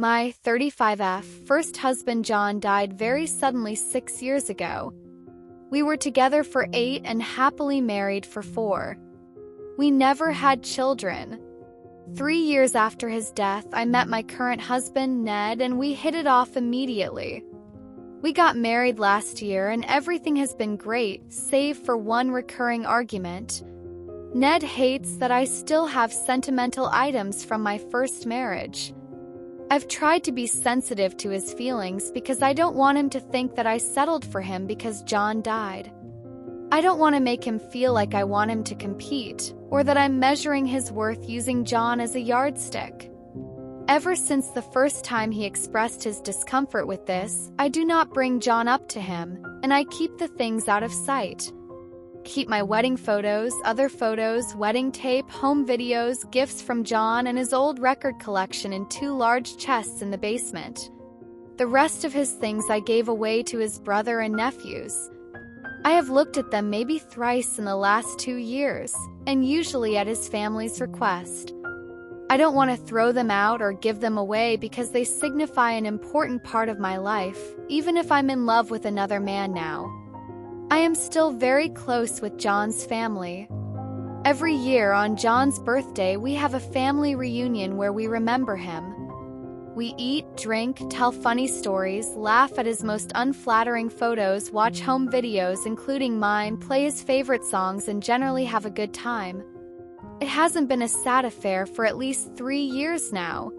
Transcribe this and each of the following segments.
My 35F first husband John died very suddenly 6 years ago. We were together for 8 and happily married for 4. We never had children. 3 years after his death, I met my current husband, Ned, and we hit it off immediately. We got married last year and everything has been great, save for one recurring argument. Ned hates that I still have sentimental items from my first marriage. I've tried to be sensitive to his feelings because I don't want him to think that I settled for him because John died. I don't want to make him feel like I want him to compete, or that I'm measuring his worth using John as a yardstick. Ever since the first time he expressed his discomfort with this, I do not bring John up to him, and I keep the things out of sight. Keep my wedding photos, other photos, wedding tape, home videos, gifts from John, and his old record collection in 2 large chests in the basement. The rest of his things I gave away to his brother and nephews. I have looked at them maybe thrice in the last 2 years, and usually at his family's request. I don't want to throw them out or give them away because they signify an important part of my life, even if I'm in love with another man now. I am still very close with John's family. Every year on John's birthday, we have a family reunion where we remember him. We eat, drink, tell funny stories, laugh at his most unflattering photos, watch home videos including mine, play his favorite songs, and generally have a good time. It hasn't been a sad affair for at least 3 years now.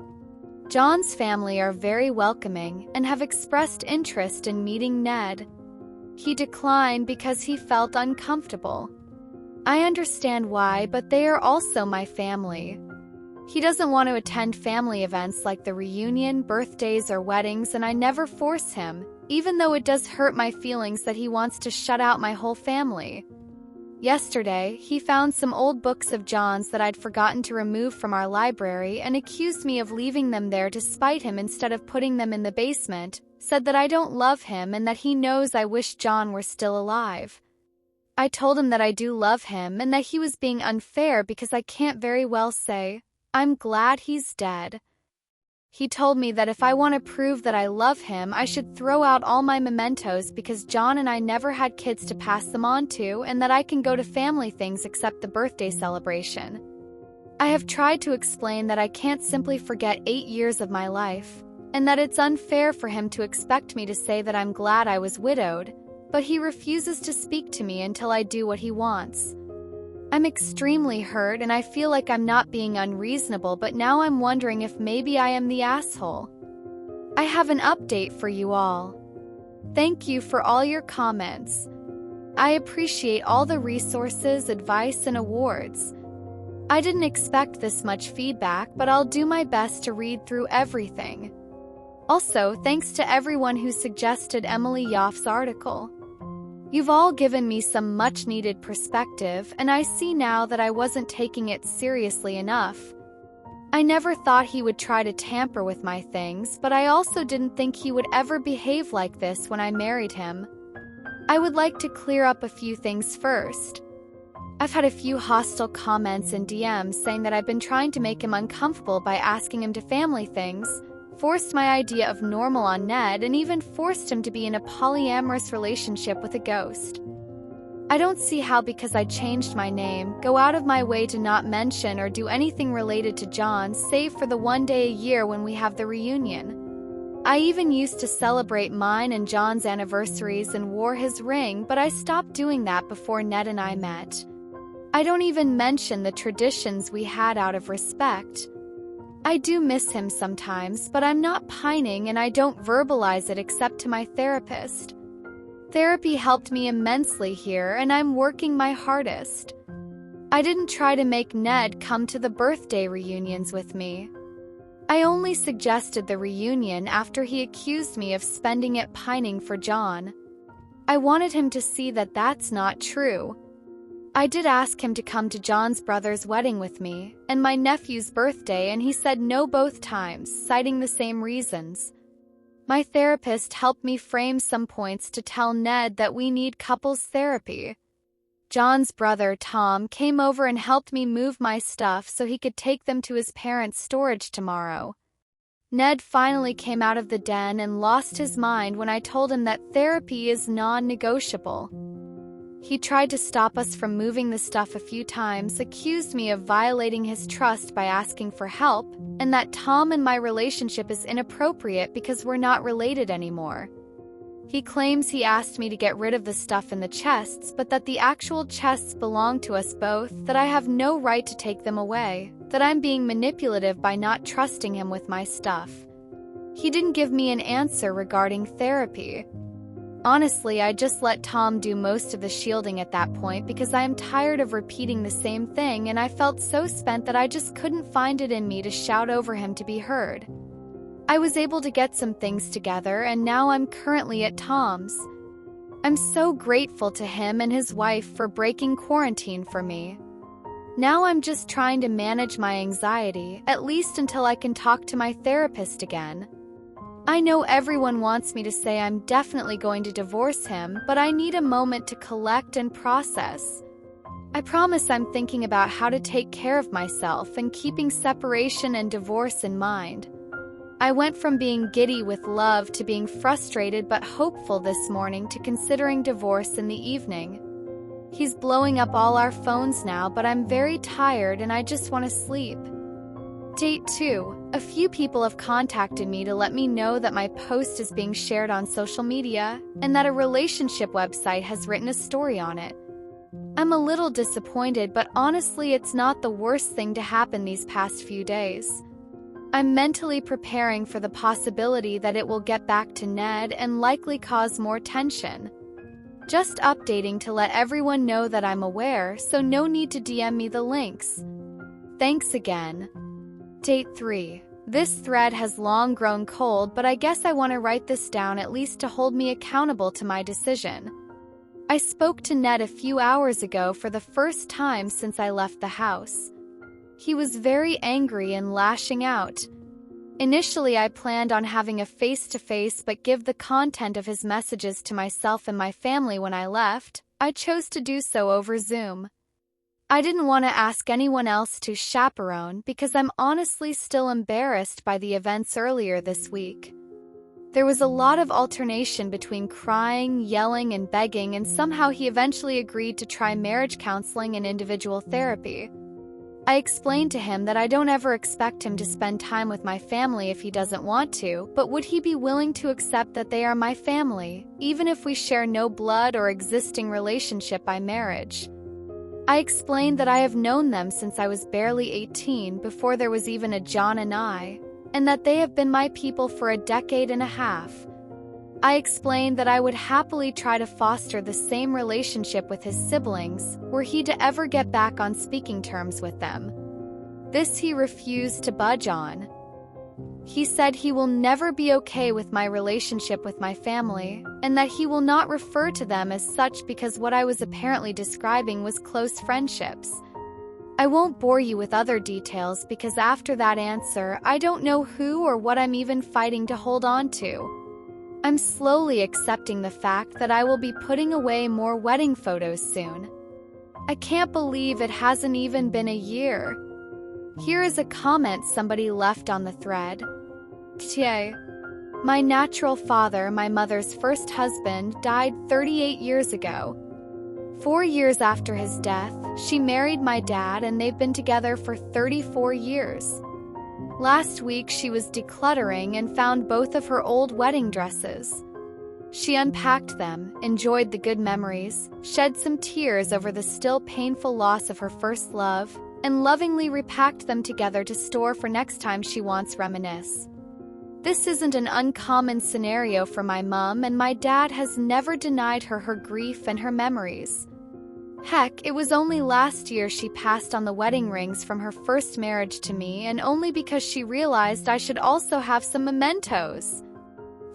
John's family are very welcoming and have expressed interest in meeting Ned. He declined because he felt uncomfortable. I understand why, but they are also my family. He doesn't want to attend family events like the reunion, birthdays, or weddings, and I never force him, even though it does hurt my feelings that he wants to shut out my whole family. Yesterday, he found some old books of John's that I'd forgotten to remove from our library and accused me of leaving them there to spite him instead of putting them in the basement, said that I don't love him and that he knows I wish John were still alive. I told him that I do love him and that he was being unfair because I can't very well say, "I'm glad he's dead." He told me that if I want to prove that I love him, I should throw out all my mementos because John and I never had kids to pass them on to, and that I can go to family things except the birthday celebration. I have tried to explain that I can't simply forget 8 years of my life, and that it's unfair for him to expect me to say that I'm glad I was widowed, but he refuses to speak to me until I do what he wants. I'm extremely hurt and I feel like I'm not being unreasonable, but now I'm wondering if maybe I am the asshole. I have an update for you all. Thank you for all your comments. I appreciate all the resources, advice, and awards. I didn't expect this much feedback, but I'll do my best to read through everything. Also, thanks to everyone who suggested Emily Yoff's article. You've all given me some much-needed perspective, and I see now that I wasn't taking it seriously enough. I never thought he would try to tamper with my things, but I also didn't think he would ever behave like this when I married him. I would like to clear up a few things first. I've had a few hostile comments and DMs saying that I've been trying to make him uncomfortable by asking him to family things, forced my idea of normal on Ned, and even forced him to be in a polyamorous relationship with a ghost. I don't see how, because I changed my name, go out of my way to not mention or do anything related to John save for the 1 day a year when we have the reunion. I even used to celebrate mine and John's anniversaries and wore his ring, but I stopped doing that before Ned and I met. I don't even mention the traditions we had out of respect. I do miss him sometimes, but I'm not pining and I don't verbalize it except to my therapist. Therapy helped me immensely here and I'm working my hardest. I didn't try to make Ned come to the birthday reunions with me. I only suggested the reunion after he accused me of spending it pining for John. I wanted him to see that that's not true. I did ask him to come to John's brother's wedding with me, and my nephew's birthday, and he said no both times, citing the same reasons. My therapist helped me frame some points to tell Ned that we need couples therapy. John's brother, Tom, came over and helped me move my stuff so he could take them to his parents' storage tomorrow. Ned finally came out of the den and lost his mind when I told him that therapy is non-negotiable. He tried to stop us from moving the stuff a few times, accused me of violating his trust by asking for help, and that Tom and my relationship is inappropriate because we're not related anymore. He claims he asked me to get rid of the stuff in the chests, but that the actual chests belong to us both, that I have no right to take them away, that I'm being manipulative by not trusting him with my stuff. He didn't give me an answer regarding therapy. Honestly, I just let Tom do most of the shielding at that point because I am tired of repeating the same thing, and I felt so spent that I just couldn't find it in me to shout over him to be heard. I was able to get some things together, and now I'm currently at Tom's. I'm so grateful to him and his wife for breaking quarantine for me. Now I'm just trying to manage my anxiety, at least until I can talk to my therapist again. I know everyone wants me to say I'm definitely going to divorce him, but I need a moment to collect and process. I promise I'm thinking about how to take care of myself and keeping separation and divorce in mind. I went from being giddy with love to being frustrated but hopeful this morning to considering divorce in the evening. He's blowing up all our phones now, but I'm very tired and I just want to sleep. Date 2. A few people have contacted me to let me know that my post is being shared on social media and that a relationship website has written a story on it. I'm a little disappointed, but honestly, it's not the worst thing to happen these past few days. I'm mentally preparing for the possibility that it will get back to Ned and likely cause more tension. Just updating to let everyone know that I'm aware, so no need to DM me the links. Thanks again. Date 3. This thread has long grown cold, but I guess I want to write this down at least to hold me accountable to my decision. I spoke to Ned a few hours ago for the first time since I left the house. He was very angry and lashing out. Initially, I planned on having a face-to-face but give the content of his messages to myself and my family when I left. I chose to do so over Zoom. I didn't want to ask anyone else to chaperone because I'm honestly still embarrassed by the events earlier this week. There was a lot of alternation between crying, yelling, and begging, and somehow he eventually agreed to try marriage counseling and individual therapy. I explained to him that I don't ever expect him to spend time with my family if he doesn't want to, but would he be willing to accept that they are my family, even if we share no blood or existing relationship by marriage? I explained that I have known them since I was barely 18, before there was even a John and I, and that they have been my people for a decade and a half. I explained that I would happily try to foster the same relationship with his siblings, were he to ever get back on speaking terms with them. This he refused to budge on. He said he will never be okay with my relationship with my family, and that he will not refer to them as such because what I was apparently describing was close friendships. I won't bore you with other details because after that answer, I don't know who or what I'm even fighting to hold on to. I'm slowly accepting the fact that I will be putting away more wedding photos soon. I can't believe it hasn't even been a year. Here is a comment somebody left on the thread. Tie. My natural father, my mother's first husband, died 38 years ago. 4 years after his death, she married my dad and they've been together for 34 years. Last week she was decluttering and found both of her old wedding dresses. She unpacked them, enjoyed the good memories, shed some tears over the still painful loss of her first love, and lovingly repacked them together to store for next time she wants reminisce. This isn't an uncommon scenario for my mom, and my dad has never denied her her grief and her memories. Heck, it was only last year she passed on the wedding rings from her first marriage to me, and only because she realized I should also have some mementos.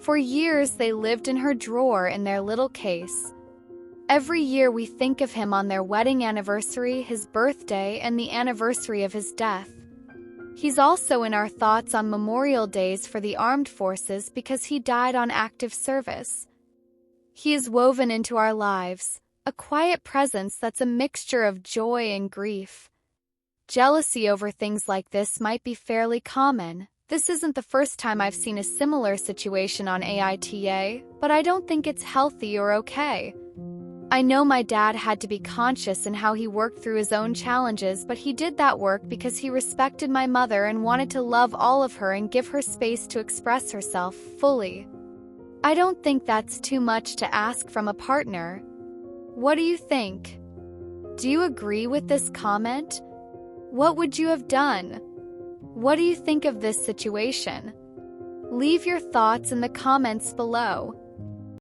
For years they lived in her drawer in their little case. Every year we think of him on their wedding anniversary, his birthday, and the anniversary of his death. He's also in our thoughts on Memorial Days for the armed forces because he died on active service. He is woven into our lives, a quiet presence that's a mixture of joy and grief. Jealousy over things like this might be fairly common, This isn't the first time I've seen a similar situation on AITA, but I don't think it's healthy or okay. I know my dad had to be conscious in how he worked through his own challenges, but he did that work because he respected my mother and wanted to love all of her and give her space to express herself fully. I don't think that's too much to ask from a partner. What do you think? Do you agree with this comment? What would you have done? What do you think of this situation? Leave your thoughts in the comments below.